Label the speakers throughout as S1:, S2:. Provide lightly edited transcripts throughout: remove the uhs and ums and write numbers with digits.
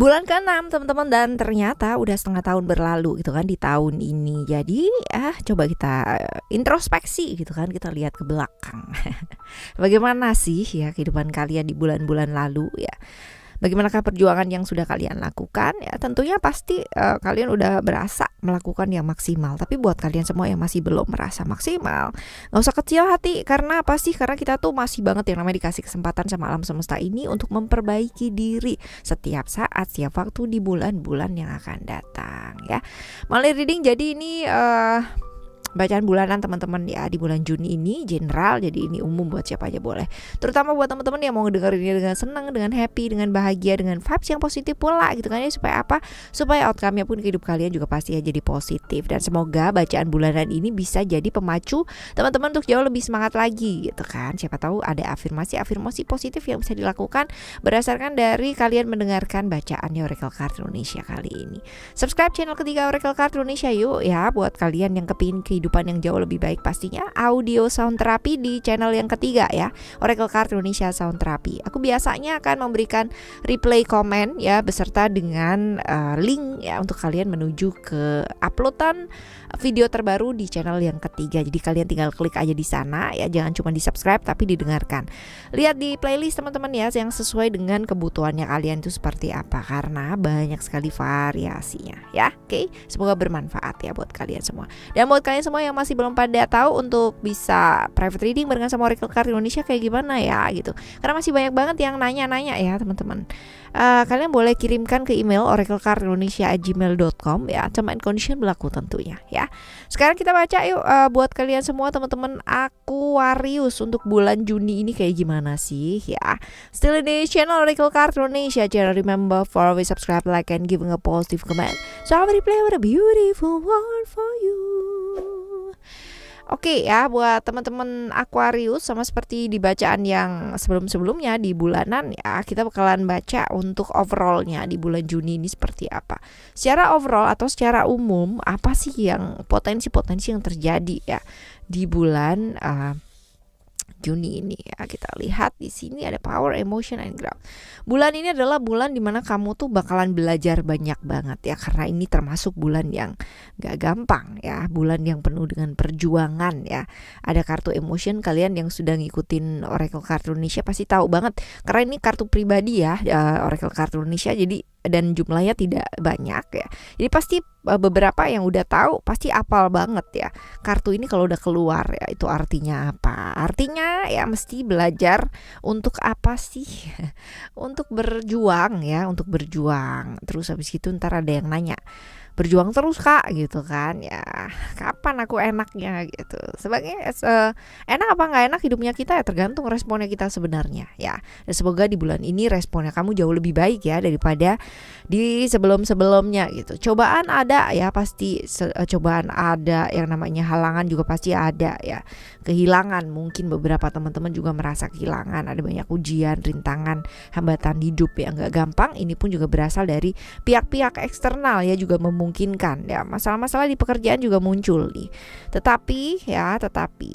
S1: Bulan ke-6 teman-teman, dan ternyata udah setengah tahun berlalu gitu kan di tahun ini. Jadi coba kita introspeksi gitu kan, kita lihat ke belakang. Bagaimana sih ya kehidupan kalian di bulan-bulan lalu ya? Bagaimanakah perjuangan yang sudah kalian lakukan? Ya tentunya pasti kalian udah berasa melakukan yang maksimal. Tapi buat kalian semua yang masih belum merasa maksimal, gak usah kecil hati. Karena apa sih? Karena kita tuh masih banget yang namanya dikasih kesempatan sama alam semesta ini untuk memperbaiki diri setiap saat, setiap waktu di bulan-bulan yang akan datang ya. Monthly reading jadi ini bacaan bulanan teman-teman ya di bulan Juni ini general, jadi ini umum buat siapa aja boleh. Terutama buat teman-teman yang mau dengerinnya dengan senang, dengan happy, dengan bahagia, dengan vibes yang positif pula gitu kan ya. Supaya apa? Supaya outcome-nya pun ke hidup kalian juga pasti ya jadi positif. Dan semoga bacaan bulanan ini bisa jadi pemacu teman-teman untuk jauh lebih semangat lagi gitu kan. Siapa tahu ada afirmasi positif yang bisa dilakukan berdasarkan dari kalian mendengarkan bacaan Oracle Card Indonesia kali ini. Subscribe channel ketiga Oracle Card Indonesia yuk ya, buat kalian yang kepingin kehidupan yang jauh lebih baik pastinya. Audio sound terapi di channel yang ketiga ya, Oracle Card Indonesia Sound Terapi. Aku biasanya akan memberikan replay komen ya beserta dengan link ya untuk kalian menuju ke uploadan video terbaru di channel yang ketiga. Jadi kalian tinggal klik aja di sana ya, jangan cuma di subscribe tapi didengarkan. Lihat di playlist teman-teman ya yang sesuai dengan kebutuhannya kalian itu seperti apa, karena banyak sekali variasinya ya. Oke, semoga bermanfaat ya buat kalian semua. Dan buat kalian semua yang masih belum pada tahu untuk bisa private reading barengan sama Oracle Card Indonesia kayak gimana ya gitu, karena masih banyak banget yang nanya-nanya ya teman-teman. Kalian boleh kirimkan ke email oraclecardindonesia@gmail.com ya, term and condition berlaku tentunya ya. Sekarang kita baca yuk buat kalian semua teman-teman Aquarius untuk bulan Juni ini kayak gimana sih ya. Still di channel Oracle Card Indonesia, jangan remember for always subscribe, like and giving a positive comment. So I will replay with a beautiful word for you. Oke ya, buat teman-teman Aquarius, sama seperti di bacaan yang sebelum-sebelumnya di bulanan ya, kita bakalan baca untuk overallnya di bulan Juni ini seperti apa. Secara overall atau secara umum, apa sih yang potensi-potensi yang terjadi ya di bulan Juni ini ya. Kita lihat di sini ada power, emotion, and growth. Bulan ini adalah bulan dimana kamu tuh bakalan belajar banyak banget ya, karena ini termasuk bulan yang gak gampang ya, bulan yang penuh dengan perjuangan ya. Ada kartu emotion, kalian yang sudah ngikutin Oracle Card Indonesia pasti tahu banget, karena ini kartu pribadi ya Oracle Card Indonesia, jadi dan jumlahnya tidak banyak ya. Jadi pasti beberapa yang udah tahu pasti apal banget ya. Kartu ini kalau udah keluar ya, itu artinya apa? Artinya ya mesti belajar untuk apa sih? Untuk berjuang ya, untuk berjuang. Terus habis itu ntar ada yang nanya, berjuang terus kak gitu kan ya, kapan aku enaknya gitu. Sebagai enak apa nggak enak hidupnya kita ya tergantung responnya kita sebenarnya ya. Dan semoga di bulan ini responnya kamu jauh lebih baik ya daripada di sebelum-sebelumnya gitu. Cobaan ada ya pasti, cobaan ada, yang namanya halangan juga pasti ada ya. Kehilangan, mungkin beberapa teman-teman juga merasa kehilangan, ada banyak ujian, rintangan, hambatan hidup yang nggak gampang. Ini pun juga berasal dari pihak-pihak eksternal ya, juga memungkinkan ya, masalah-masalah di pekerjaan juga muncul nih. Tetapi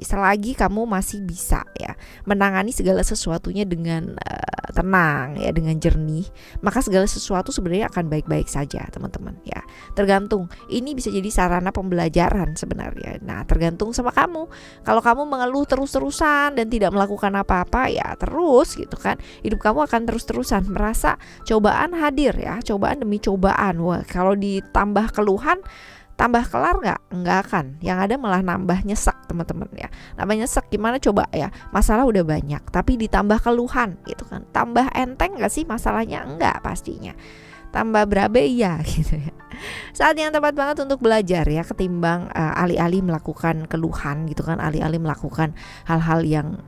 S1: selagi kamu masih bisa ya menangani segala sesuatunya dengan tenang ya, dengan jernih, maka segala sesuatu sebenarnya akan baik-baik saja teman-teman ya. Tergantung, ini bisa jadi sarana pembelajaran sebenarnya. Nah tergantung sama kamu. Kalau kamu mengeluh terus-terusan dan tidak melakukan apa-apa ya terus gitu kan, hidup kamu akan terus-terusan merasa cobaan hadir ya, cobaan demi cobaan. Wah, kalau ditambah keluhan, tambah kelar nggak akan, yang ada malah nambah nyesek teman-teman ya. Nambah nyesek gimana coba ya, masalah udah banyak tapi ditambah keluhan gitu kan, tambah enteng nggak sih masalahnya? Enggak pastinya, tambah berabe ya gitu ya. Saat yang tepat banget untuk belajar ya, ketimbang alih-alih melakukan keluhan gitu kan, alih-alih melakukan hal-hal yang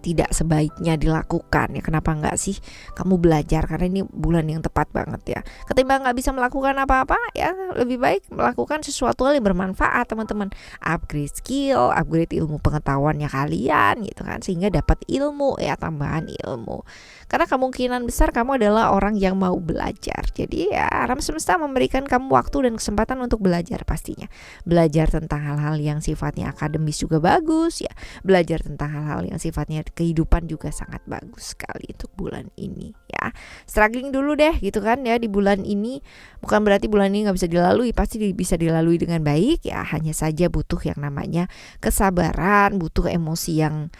S1: tidak sebaiknya dilakukan ya. Kenapa enggak sih kamu belajar, karena ini bulan yang tepat banget ya. Ketimbang nggak bisa melakukan apa-apa ya, lebih baik melakukan sesuatu yang bermanfaat teman-teman. Upgrade skill, upgrade ilmu pengetahuannya kalian gitu kan, sehingga dapat ilmu ya, tambahan ilmu. Karena kemungkinan besar kamu adalah orang yang mau belajar. Jadi ya alam semesta memberikan kamu waktu dan kesempatan untuk belajar pastinya. Belajar tentang hal-hal yang sifatnya akademis juga bagus ya. Belajar tentang hal-hal yang sifatnya kehidupan juga sangat bagus sekali untuk bulan ini ya. Struggling dulu deh gitu kan ya di bulan ini, bukan berarti bulan ini nggak bisa dilalui, pasti bisa dilalui dengan baik ya. Hanya saja butuh yang namanya kesabaran, butuh emosi yang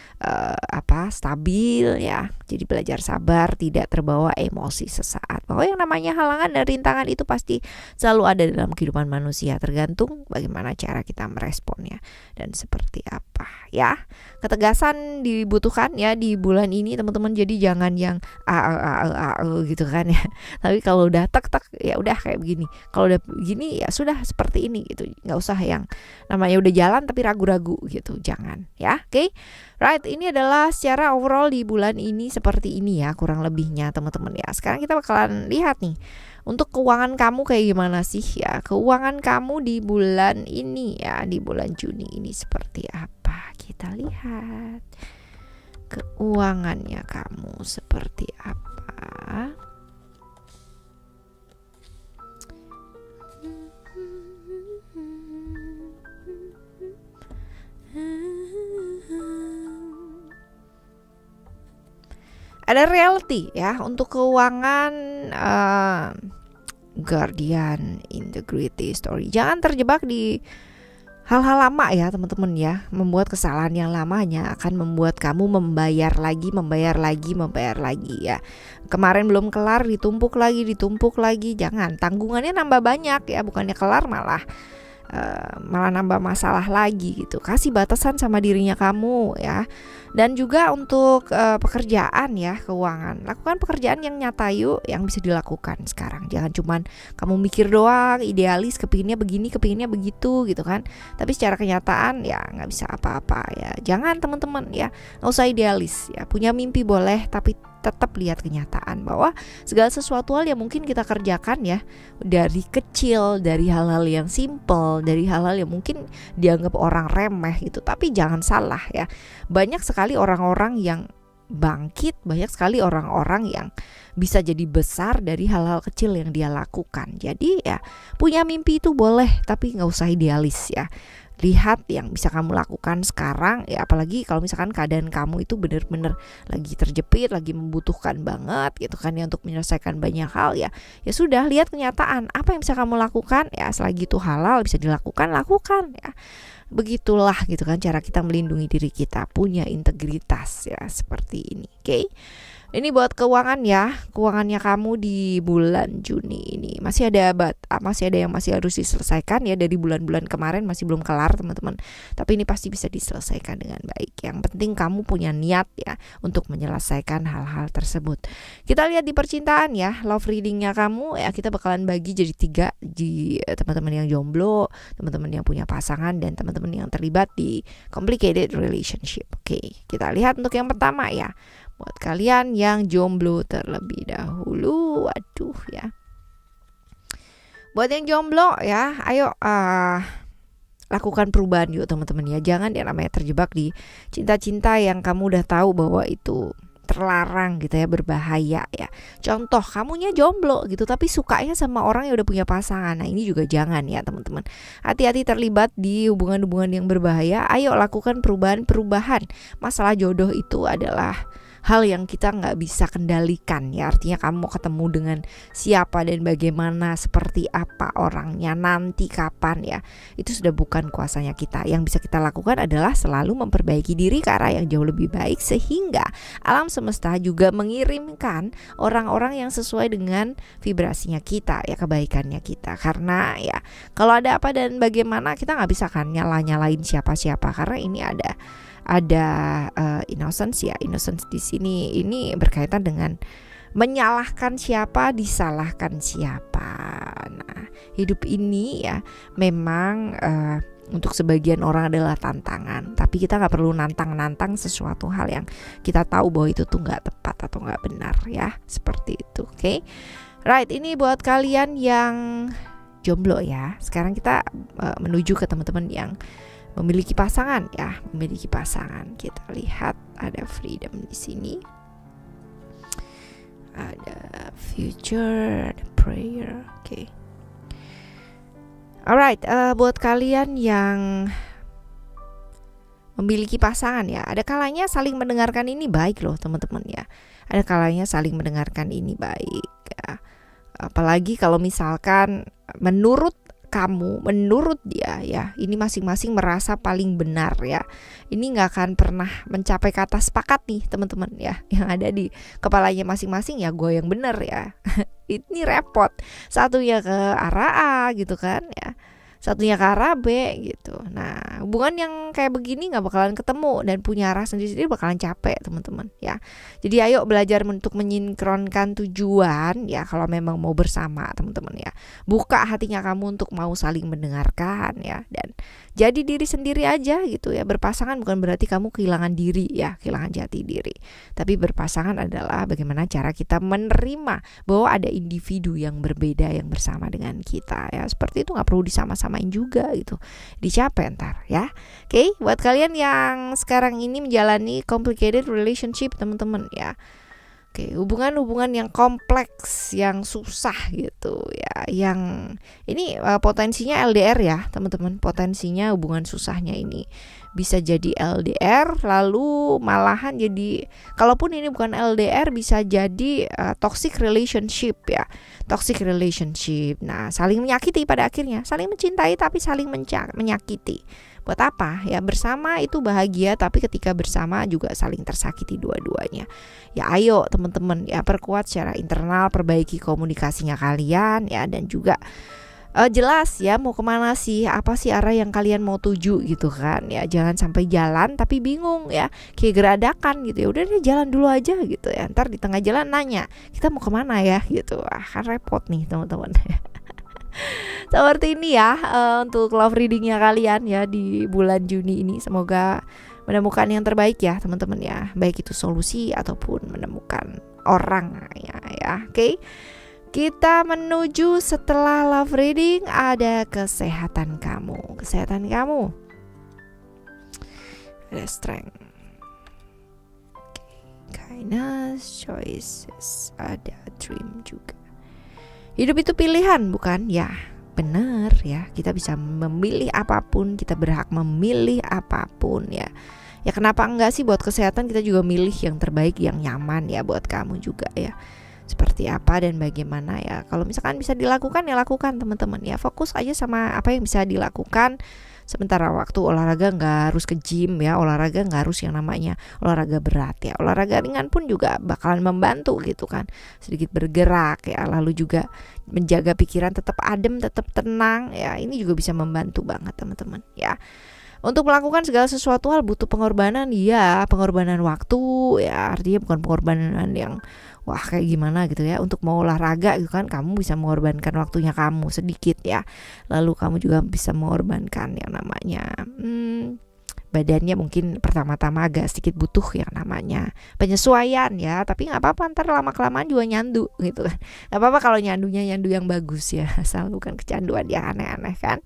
S1: stabil ya. Jadi belajar sabar, tidak terbawa emosi sesaat. Bahwa yang namanya halangan dan rintangan itu pasti selalu ada dalam kehidupan manusia, tergantung bagaimana cara kita meresponnya dan seperti apa ya. Ketegasan dibutuhkan ya di bulan ini teman-teman. Jadi jangan yang gitu kan ya. Tapi kalau udah tek ya udah kayak begini. Kalau udah begini ya sudah seperti ini gitu. Nggak usah yang namanya udah jalan tapi ragu-ragu gitu. Jangan ya. Oke. Right, ini adalah secara overall di bulan ini seperti ini ya kurang lebihnya teman-teman ya. Sekarang kita bakalan lihat nih untuk keuangan kamu kayak gimana sih ya. Keuangan kamu di bulan ini ya, di bulan Juni ini seperti apa. Kita lihat keuangannya kamu seperti apa. Ada reality ya untuk keuangan Guardian Integrity Story. Jangan terjebak di hal-hal lama ya teman-teman ya. Membuat kesalahan yang lamanya akan membuat kamu membayar lagi ya. Kemarin belum kelar ditumpuk lagi. Jangan, tanggungannya nambah banyak ya, bukannya kelar malah nambah masalah lagi gitu. Kasih batasan sama dirinya kamu ya. Dan juga untuk pekerjaan ya, keuangan, lakukan pekerjaan yang nyata yuk, yang bisa dilakukan sekarang. Jangan cuman kamu mikir doang, idealis, kepinginnya begini, kepinginnya begitu gitu kan. Tapi secara kenyataan ya nggak bisa apa-apa ya. Jangan teman-teman ya, nggak usah idealis ya. Punya mimpi boleh, tapi tetap lihat kenyataan bahwa segala sesuatu hal yang mungkin kita kerjakan ya, dari kecil, dari hal-hal yang simple, dari hal-hal yang mungkin dianggap orang remeh gitu. Tapi jangan salah ya, banyak sekali orang-orang yang bangkit, banyak sekali orang-orang yang bisa jadi besar dari hal-hal kecil yang dia lakukan. Jadi ya punya mimpi itu boleh, tapi gak usah idealis ya. Lihat yang bisa kamu lakukan sekarang ya, apalagi kalau misalkan keadaan kamu itu benar-benar lagi terjepit, lagi membutuhkan banget gitu kan ya untuk menyelesaikan banyak hal ya. Ya sudah, lihat kenyataan apa yang bisa kamu lakukan ya, selagi itu halal bisa dilakukan, lakukan ya. Begitulah gitu kan cara kita melindungi diri kita, punya integritas ya seperti ini. Oke. Ini buat keuangan ya, keuangannya kamu di bulan Juni ini masih ada yang masih harus diselesaikan ya, dari bulan-bulan kemarin masih belum kelar teman-teman. Tapi ini pasti bisa diselesaikan dengan baik. Yang penting kamu punya niat ya untuk menyelesaikan hal-hal tersebut. Kita lihat di percintaan ya, love readingnya kamu ya, kita bakalan bagi jadi 3 di teman-teman yang jomblo, teman-teman yang punya pasangan, dan teman-teman yang terlibat di complicated relationship. Oke, kita lihat untuk yang pertama ya. Buat kalian yang jomblo terlebih dahulu, waduh ya. Buat yang jomblo ya, ayo lakukan perubahan yuk teman-teman ya. Jangan yang namanya terjebak di cinta-cinta yang kamu udah tahu bahwa itu terlarang gitu ya, berbahaya ya. Contoh, kamunya jomblo gitu tapi sukanya sama orang yang udah punya pasangan. Nah ini juga jangan ya teman-teman. Hati-hati terlibat di hubungan-hubungan yang berbahaya. Ayo lakukan perubahan-perubahan. Masalah jodoh itu adalah hal yang kita nggak bisa kendalikan ya. Artinya kamu mau ketemu dengan siapa dan bagaimana, seperti apa orangnya, nanti kapan ya, itu sudah bukan kuasanya kita. Yang bisa kita lakukan adalah selalu memperbaiki diri ke arah yang jauh lebih baik, sehingga alam semesta juga mengirimkan orang-orang yang sesuai dengan vibrasinya kita ya, kebaikannya kita. Karena ya kalau ada apa dan bagaimana, kita nggak bisa kan nyalain siapa-siapa, karena ini ada innocence ya. Innocence di sini ini berkaitan dengan menyalahkan siapa, disalahkan siapa. Nah, hidup ini ya memang untuk sebagian orang adalah tantangan, tapi kita nggak perlu nantang sesuatu hal yang kita tahu bahwa itu tuh nggak tepat atau nggak benar ya, seperti itu. Oke. Right, ini buat kalian yang jomblo ya. Sekarang kita menuju ke teman-teman yang memiliki pasangan ya, memiliki pasangan. Kita lihat ada freedom di sini, ada future, ada prayer. Oke. Alright, buat kalian yang memiliki pasangan ya, ada kalanya saling mendengarkan ini baik loh teman-teman ya. Ada kalanya saling mendengarkan ini baik ya. Apalagi kalau misalkan menurut kamu, menurut dia ya, ini masing-masing merasa paling benar ya. Ini nggak akan pernah mencapai kata sepakat nih teman-teman ya. Yang ada di kepalanya masing-masing ya gue yang benar ya. Ini repot. Satunya ke arah A gitu kan ya, satunya ke arah B gitu. Nah, hubungan yang kayak begini nggak bakalan ketemu dan punya arah sendiri-sendiri bakalan capek teman-teman ya. Jadi ayo belajar untuk menyinkronkan tujuan ya kalau memang mau bersama teman-teman ya. Buka hatinya kamu untuk mau saling mendengarkan ya, dan jadi diri sendiri aja gitu ya. Berpasangan bukan berarti kamu kehilangan diri ya, kehilangan jati diri. Tapi berpasangan adalah bagaimana cara kita menerima bahwa ada individu yang berbeda yang bersama dengan kita ya. Seperti itu, nggak perlu disama-samain juga gitu, dicapai ntar ya. Oke, buat kalian yang sekarang ini menjalani complicated relationship teman-teman ya, oke, hubungan-hubungan yang kompleks, yang susah gitu ya, yang ini potensinya LDR ya teman-teman. Potensinya hubungan susahnya ini bisa jadi LDR, lalu malahan jadi, kalaupun ini bukan LDR, bisa jadi toxic relationship ya. Toxic relationship. Nah, saling menyakiti pada akhirnya, saling mencintai tapi saling menyakiti. Buat apa ya? Bersama itu bahagia, tapi ketika bersama juga saling tersakiti dua-duanya. Ya ayo teman-teman ya, perkuat secara internal, perbaiki komunikasinya kalian ya, dan juga jelas ya mau kemana sih, apa sih arah yang kalian mau tuju gitu kan ya. Jangan sampai jalan tapi bingung ya, kayak geradakan gitu ya. Udah deh jalan dulu aja gitu ya, ntar di tengah jalan nanya kita mau kemana ya gitu. Kan repot nih teman-teman. Seperti ini ya untuk love readingnya kalian ya di bulan Juni ini. Semoga menemukan yang terbaik ya teman-teman ya, baik itu solusi ataupun menemukan orang ya. Oke. Kita menuju setelah love reading, ada kesehatan kamu. Kesehatan kamu, ada strength, kindness, choices, ada dream juga. Hidup itu pilihan bukan? Ya benar ya, kita bisa memilih apapun, kita berhak memilih apapun ya. Ya kenapa enggak sih, buat kesehatan kita juga milih yang terbaik, yang nyaman ya buat kamu juga ya. Seperti apa dan bagaimana ya. Kalau misalkan bisa dilakukan ya lakukan teman-teman ya. Fokus aja sama apa yang bisa dilakukan. Sementara waktu olahraga nggak harus ke gym ya, olahraga nggak harus yang namanya olahraga berat ya. Olahraga ringan pun juga bakalan membantu gitu kan. Sedikit bergerak ya, lalu juga menjaga pikiran tetap adem, tetap tenang ya. Ini juga bisa membantu banget teman-teman ya. Untuk melakukan segala sesuatu hal butuh pengorbanan ya, pengorbanan waktu ya, artinya bukan pengorbanan yang wah kayak gimana gitu ya. Untuk mau olahraga gitu kan, kamu bisa mengorbankan waktunya kamu sedikit ya. Lalu kamu juga bisa mengorbankan yang namanya badannya, mungkin pertama-tama agak sedikit butuh yang namanya penyesuaian ya. Tapi gak apa-apa, ntar lama-kelamaan juga nyandu gitu kan. Gak apa-apa kalau nyandunya nyandu yang bagus ya, asal bukan kecanduan yang aneh-aneh kan.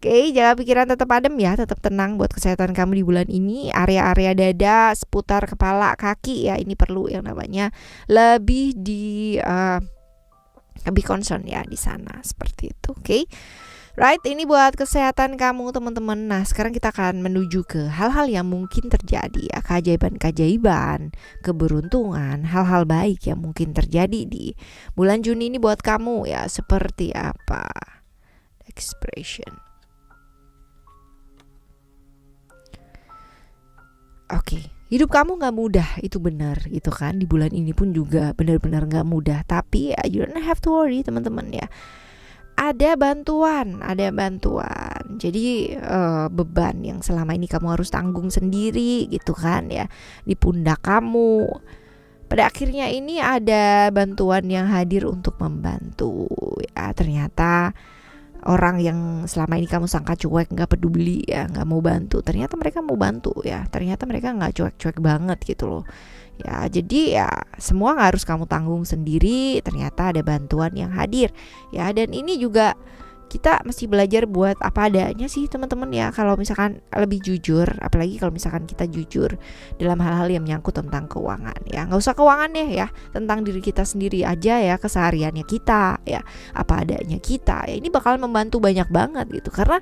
S1: Oke, jaga pikiran tetap adem ya, tetap tenang buat kesehatan kamu di bulan ini. Area-area dada, seputar kepala, kaki ya, ini perlu yang namanya lebih lebih concern ya di sana, seperti itu. Oke. Right, ini buat kesehatan kamu teman-teman. Nah, sekarang kita akan menuju ke hal-hal yang mungkin terjadi ya, keajaiban-keajaiban, keberuntungan, hal-hal baik yang mungkin terjadi di bulan Juni ini buat kamu ya. Seperti apa? Expression. Oke, hidup kamu gak mudah, itu benar gitu kan. Di bulan ini pun juga benar-benar gak mudah. Tapi you don't have to worry teman-teman ya. Ada bantuan. Jadi beban yang selama ini kamu harus tanggung sendiri gitu kan ya, di pundak kamu, pada akhirnya ini ada bantuan yang hadir untuk membantu ya. Ternyata orang yang selama ini kamu sangka cuek, gak peduli ya, gak mau bantu, ternyata mereka mau bantu ya. Ternyata mereka gak cuek-cuek banget gitu loh ya. Jadi ya semua gak harus kamu tanggung sendiri, ternyata ada bantuan yang hadir ya. Dan ini juga kita mesti belajar buat apa adanya sih teman-teman ya. Kalau misalkan lebih jujur, apalagi kalau misalkan kita jujur dalam hal-hal yang menyangkut tentang keuangan ya. Gak usah keuangan deh ya, tentang diri kita sendiri aja ya, kesehariannya kita ya, apa adanya kita ya. Ini bakal membantu banyak banget gitu. Karena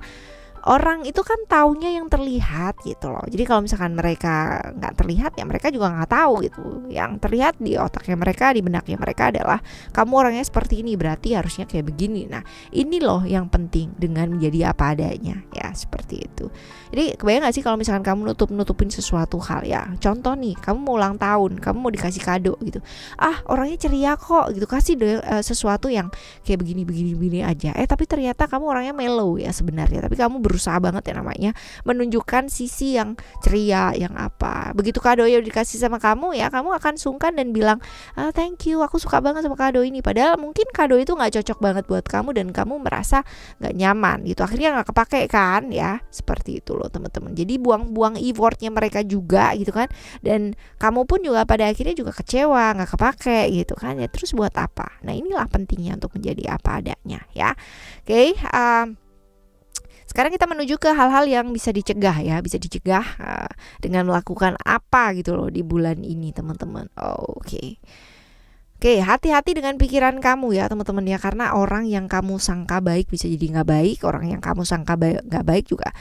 S1: Orang itu kan taunya yang terlihat gitu loh. Jadi kalau misalkan mereka nggak terlihat ya mereka juga nggak tahu gitu. Yang terlihat di otaknya mereka, di benaknya mereka adalah kamu orangnya seperti ini, berarti harusnya kayak begini. Nah ini loh yang penting dengan menjadi apa adanya ya, seperti itu. Jadi kebayang gak sih kalau misalkan kamu nutupin sesuatu hal ya. Contoh nih, kamu mau ulang tahun, kamu mau dikasih kado gitu. Orangnya ceria kok gitu, kasih deh sesuatu yang kayak begini aja. Tapi ternyata kamu orangnya mellow ya sebenarnya, tapi kamu berusaha banget ya namanya menunjukkan sisi yang ceria, yang apa. Begitu kado yang dikasih sama kamu ya, kamu akan sungkan dan bilang thank you, aku suka banget sama kado ini. Padahal mungkin kado itu nggak cocok banget buat kamu dan kamu merasa nggak nyaman gitu. Akhirnya nggak kepake kan ya, seperti itu loh teman-teman. Jadi buang-buang effortnya mereka juga gitu kan, dan kamu pun juga pada akhirnya juga kecewa, nggak kepake gitu kan ya. Terus buat apa? Nah inilah pentingnya untuk menjadi apa adanya ya. Oke, sekarang kita menuju ke hal-hal yang bisa dicegah ya, bisa dicegah dengan melakukan apa gitu loh di bulan ini teman-teman. Oke, hati-hati dengan pikiran kamu ya teman-teman ya, karena orang yang kamu sangka baik bisa jadi nggak baik, orang yang kamu sangka nggak baik juga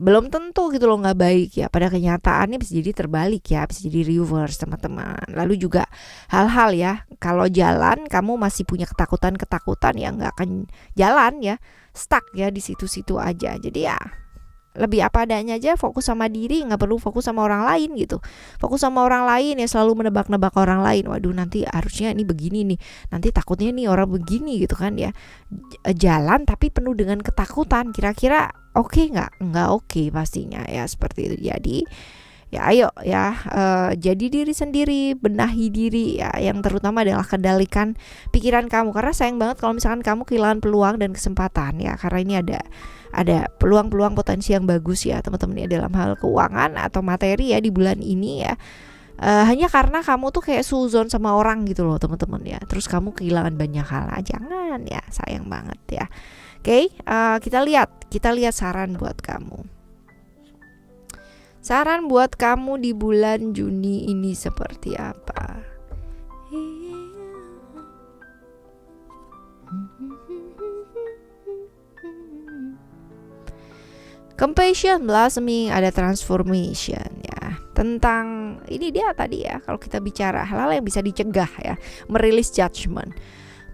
S1: belum tentu gitu loh nggak baik ya. Pada kenyataannya bisa jadi terbalik ya, bisa jadi reverse teman-teman. Lalu juga hal-hal ya, kalau jalan kamu masih punya ketakutan yang nggak akan jalan ya, stuck ya di situ-situ aja. Jadi ya lebih apa adanya aja, fokus sama diri, nggak perlu fokus sama orang lain gitu. Fokus sama orang lain ya, selalu menebak-nebak orang lain. Waduh nanti harusnya ini begini nih, nanti takutnya nih orang begini gitu kan ya. Jalan tapi penuh dengan ketakutan, kira-kira oke nggak oke pastinya ya, seperti itu. Jadi ya ayo ya, jadi diri sendiri, benahi diri ya, yang terutama adalah kendalikan pikiran kamu, karena sayang banget kalau misalkan kamu kehilangan peluang dan kesempatan ya, karena ini ada peluang-peluang potensi yang bagus ya teman-teman ya, dalam hal keuangan atau materi ya di bulan ini ya. Hanya karena kamu tuh kayak suzon sama orang gitu loh teman-teman ya, terus kamu kehilangan banyak hal. Jangan ya, sayang banget ya. Oke, kita lihat saran buat kamu. Saran buat kamu di bulan Juni ini seperti apa? Compassion, blossoming, ada transformation ya. Tentang ini dia tadi ya, kalau kita bicara hal-hal yang bisa dicegah ya, merilis judgment,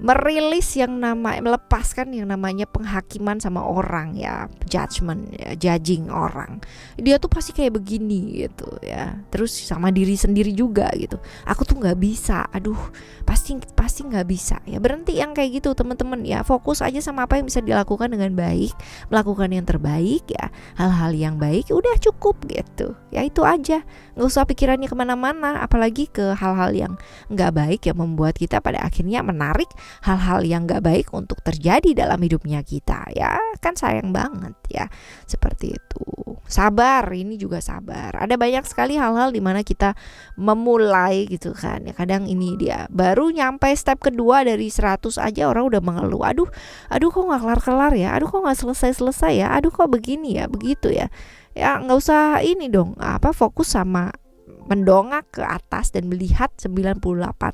S1: merilis yang melepaskan yang namanya penghakiman sama orang ya, judgment ya, judging orang. Dia tuh pasti kayak begini gitu ya. Terus sama diri sendiri juga gitu. Aku tuh nggak bisa. Aduh, pasti nggak bisa ya. Berhenti yang kayak gitu teman-teman ya. Fokus aja sama apa yang bisa dilakukan dengan baik, melakukan yang terbaik ya. Hal-hal yang baik udah cukup gitu. Ya itu aja. Nggak usah pikirannya kemana-mana, apalagi ke hal-hal yang nggak baik yang membuat kita pada akhirnya menarik hal-hal yang gak baik untuk terjadi dalam hidupnya kita ya, kan sayang banget ya, seperti itu. Sabar, ini juga sabar. Ada banyak sekali hal-hal dimana kita memulai gitu kan ya, kadang ini dia baru nyampe step kedua dari 100 aja orang udah mengeluh, aduh kok gak kelar-kelar ya, aduh kok gak selesai ya, aduh kok begini ya, begitu ya. Ya gak usah ini dong, fokus sama mendongak ke atas dan melihat 98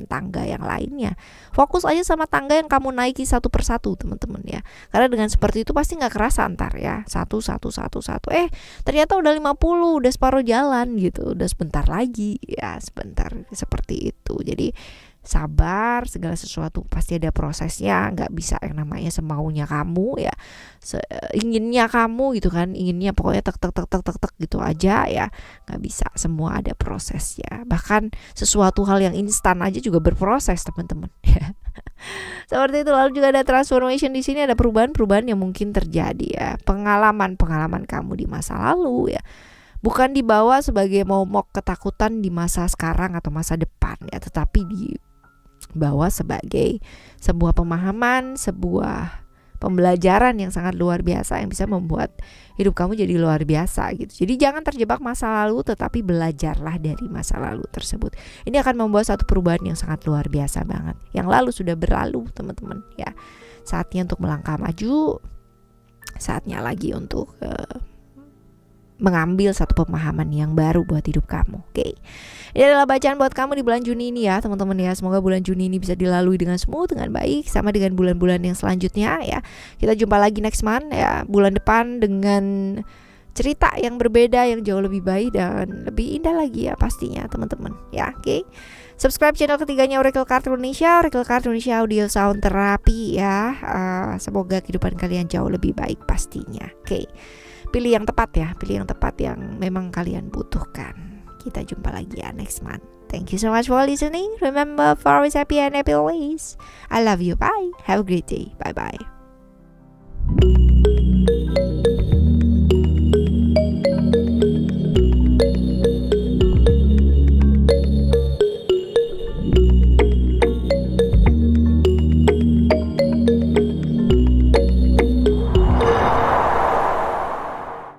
S1: tangga yang lainnya. Fokus aja sama tangga yang kamu naiki satu persatu teman-teman ya. Karena dengan seperti itu pasti gak kerasa antar ya, satu. Ternyata udah 50, udah separuh jalan gitu, udah sebentar lagi ya, sebentar, seperti itu. Jadi sabar, segala sesuatu pasti ada prosesnya, nggak bisa yang namanya semaunya kamu ya, inginnya kamu gitu kan, inginnya pokoknya tek gitu aja ya, nggak bisa, semua ada prosesnya. Bahkan sesuatu hal yang instan aja juga berproses teman-teman ya. Seperti itu. Lalu juga ada transformation di sini, ada perubahan-perubahan yang mungkin terjadi ya, pengalaman kamu di masa lalu ya, bukan dibawa sebagai momok ketakutan di masa sekarang atau masa depan ya, tetapi dibawa sebagai sebuah pemahaman, sebuah pembelajaran yang sangat luar biasa yang bisa membuat hidup kamu jadi luar biasa gitu. Jadi jangan terjebak masa lalu, tetapi belajarlah dari masa lalu tersebut. Ini akan membawa satu perubahan yang sangat luar biasa banget. Yang lalu sudah berlalu teman-teman ya. Saatnya untuk melangkah maju, saatnya lagi untuk mengambil satu pemahaman yang baru buat hidup kamu. Oke. Ini adalah bacaan buat kamu di bulan Juni ini ya teman-teman ya. Semoga bulan Juni ini bisa dilalui dengan smooth, dengan baik, sama dengan bulan-bulan yang selanjutnya ya. Kita jumpa lagi next month ya, bulan depan dengan cerita yang berbeda, yang jauh lebih baik dan lebih indah lagi ya pastinya teman-teman ya. Oke. Subscribe channel ketiganya Oracle Card Indonesia, Oracle Card Indonesia Audio Sound Therapy ya. Semoga kehidupan kalian jauh lebih baik pastinya. Oke. Pilih yang tepat ya, pilih yang tepat yang memang kalian butuhkan. Kita jumpa lagi ya next month. Thank you so much for listening. Remember, for always happy and happy always. I love you. Bye. Have a great day. Bye bye.